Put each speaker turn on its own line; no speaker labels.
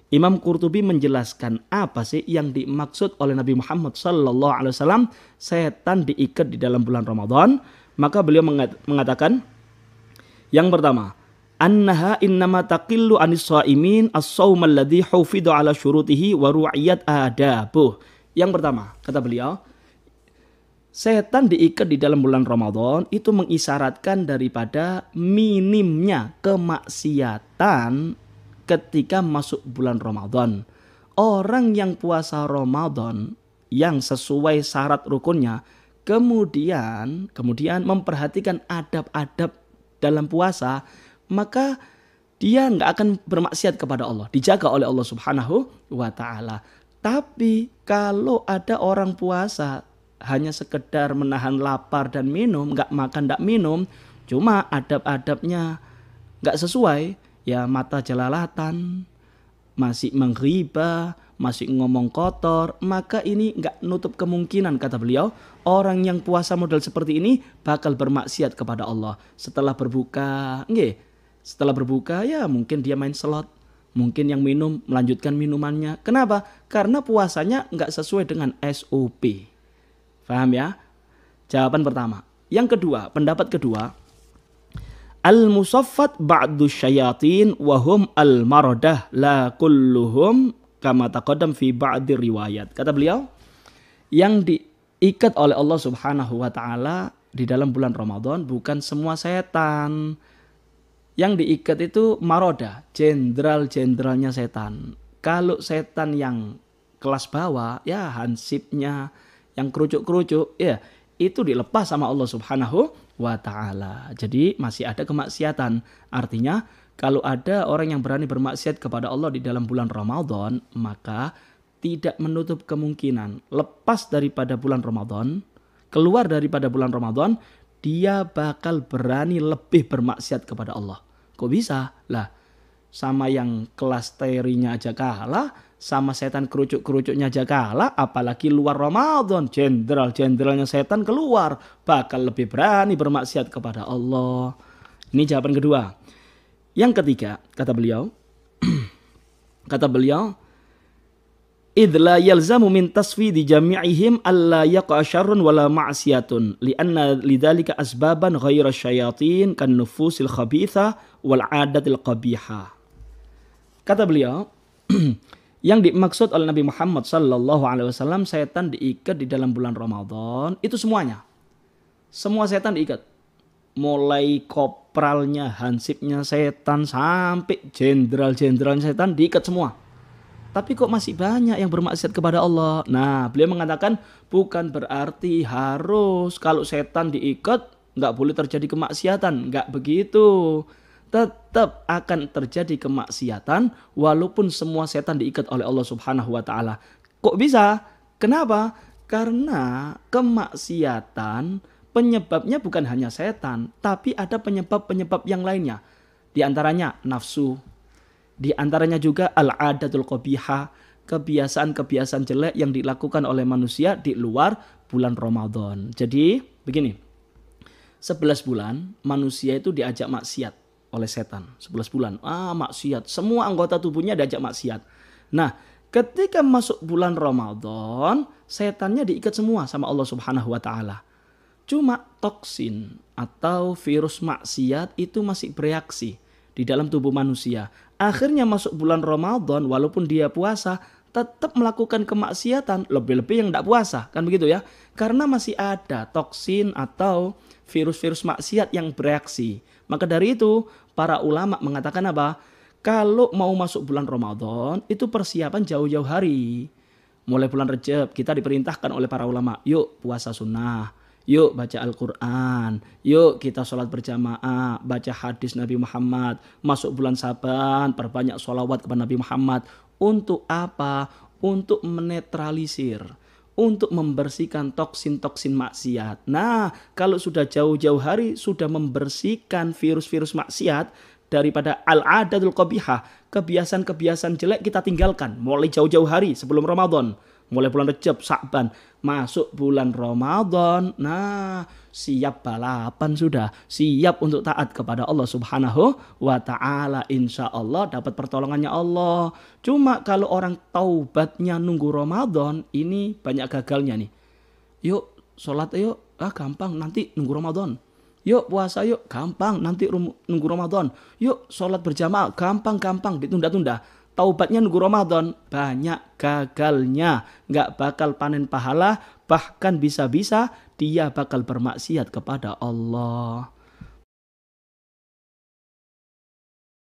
Imam Qurtubi menjelaskan apa sih yang dimaksud oleh Nabi Muhammad sallallahu alaihi wasallam setan diikat di dalam bulan Ramadan. Maka beliau mengatakan yang pertama, annaha innama taqillu anis shaimin as-shaum alladhi hufidu ala syurutihi wa ru'iyat adabuh. Yang pertama, kata beliau, setan diikat di dalam bulan Ramadan itu mengisyaratkan daripada minimnya kemaksiatan ketika masuk bulan Ramadan. Orang yang puasa Ramadan yang sesuai syarat rukunnya, kemudian memperhatikan adab-adab dalam puasa, maka dia nggak akan bermaksiat kepada Allah, dijaga oleh Allah Subhanahu wa Ta'ala. Tapi kalau ada orang puasa hanya sekedar menahan lapar dan minum, nggak makan, nggak minum, cuma adab-adabnya nggak sesuai, ya mata jelalatan, masih menghibah, masih ngomong kotor, maka ini nggak nutup kemungkinan, kata beliau, orang yang puasa model seperti ini bakal bermaksiat kepada Allah. Setelah berbuka ya mungkin dia main slot, mungkin yang minum melanjutkan minumannya. Kenapa? Karena puasanya nggak sesuai dengan SOP. Paham ya? Jawaban pertama. Yang kedua, pendapat kedua, al-musaffat ba'du syayatin wahum al-maradah la kulluhum kama taqaddam fi ba'di riwayat. Kata beliau, yang diikat oleh Allah Subhanahu wa Ta'ala di dalam bulan Ramadan bukan semua setan. Yang diikat itu marodah, jenderal-jenderalnya setan. Kalau setan yang kelas bawah, ya hansipnya, yang kerucuk-kerucuk, ya itu dilepas sama Allah Subhanahu wa Ta'ala. Jadi masih ada kemaksiatan. Artinya kalau ada orang yang berani bermaksiat kepada Allah di dalam bulan Ramadan, maka tidak menutup kemungkinan lepas daripada bulan Ramadan, keluar daripada bulan Ramadan, dia bakal berani lebih bermaksiat kepada Allah. Kok bisa? Lah, sama yang kelas teorinya aja kalah, sama setan kerucuk-kerucuknya aja kalah, apalagi luar Ramadan, jenderal-jenderalnya setan keluar, bakal lebih berani bermaksiat kepada Allah. Ini jawaban kedua. Yang ketiga, kata beliau, idla yalzamu min tasfidi jami'ihim alla yaqa syarrun wala ma'siyatun lianna lidzalika asbaban ghaira syayatin kan nufusil khabitha wal adatil qabihah. Kata beliau, yang dimaksud oleh Nabi Muhammad sallallahu alaihi wasallam setan diikat di dalam bulan Ramadan itu semuanya. Semua setan diikat. Mulai kopralnya, hansipnya setan sampai jenderal-jenderal setan diikat semua. Tapi kok masih banyak yang bermaksiat kepada Allah? Nah, beliau mengatakan bukan berarti harus kalau setan diikat nggak boleh terjadi kemaksiatan. Nggak begitu. Tetap akan terjadi kemaksiatan walaupun semua setan diikat oleh Allah Subhanahu wa Ta'ala. Kok bisa? Kenapa? Karena kemaksiatan penyebabnya bukan hanya setan, tapi ada penyebab-penyebab yang lainnya. Di antaranya nafsu, di antaranya juga al-adatul qabihah, kebiasaan-kebiasaan jelek yang dilakukan oleh manusia di luar bulan Ramadan. Jadi begini, 11 bulan manusia itu diajak maksiat oleh setan. 11 bulan, maksiat. Semua anggota tubuhnya diajak maksiat. Nah, ketika masuk bulan Ramadan, setannya diikat semua sama Allah Subhanahu wa Ta'ala. Cuma toksin atau virus maksiat itu masih bereaksi di dalam tubuh manusia. Akhirnya masuk bulan Ramadan, walaupun dia puasa, tetap melakukan kemaksiatan, lebih-lebih yang tidak puasa, kan begitu ya? Karena masih ada toksin atau virus-virus maksiat yang bereaksi. Maka dari itu, para ulama mengatakan apa? Kalau mau masuk bulan Ramadan, itu persiapan jauh-jauh hari. Mulai bulan Rejab, kita diperintahkan oleh para ulama, yuk puasa sunnah, yuk baca Al-Quran, yuk kita sholat berjamaah, baca hadis Nabi Muhammad. Masuk bulan Saban, perbanyak sholawat kepada Nabi Muhammad. Untuk apa? Untuk menetralisir, untuk membersihkan toksin-toksin maksiat. Nah, kalau sudah jauh-jauh hari sudah membersihkan virus-virus maksiat daripada al-adatul qabihah, kebiasaan-kebiasaan jelek kita tinggalkan mulai jauh-jauh hari sebelum Ramadan. mulai bulan Rajab, Sa'ban, masuk bulan Ramadan, nah siap balapan sudah, siap untuk taat kepada Allah Subhanahu wa ta'ala, insya Allah dapat pertolongannya Allah. Cuma kalau orang taubatnya nunggu Ramadan, ini banyak gagalnya nih. Yuk sholat yuk, gampang nanti nunggu Ramadan. Yuk puasa yuk, gampang nanti nunggu Ramadan. Yuk sholat berjamaah, gampang ditunda-tunda. Taubatnya nunggu Ramadan, banyak gagalnya, nggak bakal panen pahala, bahkan bisa-bisa dia bakal bermaksiat kepada Allah.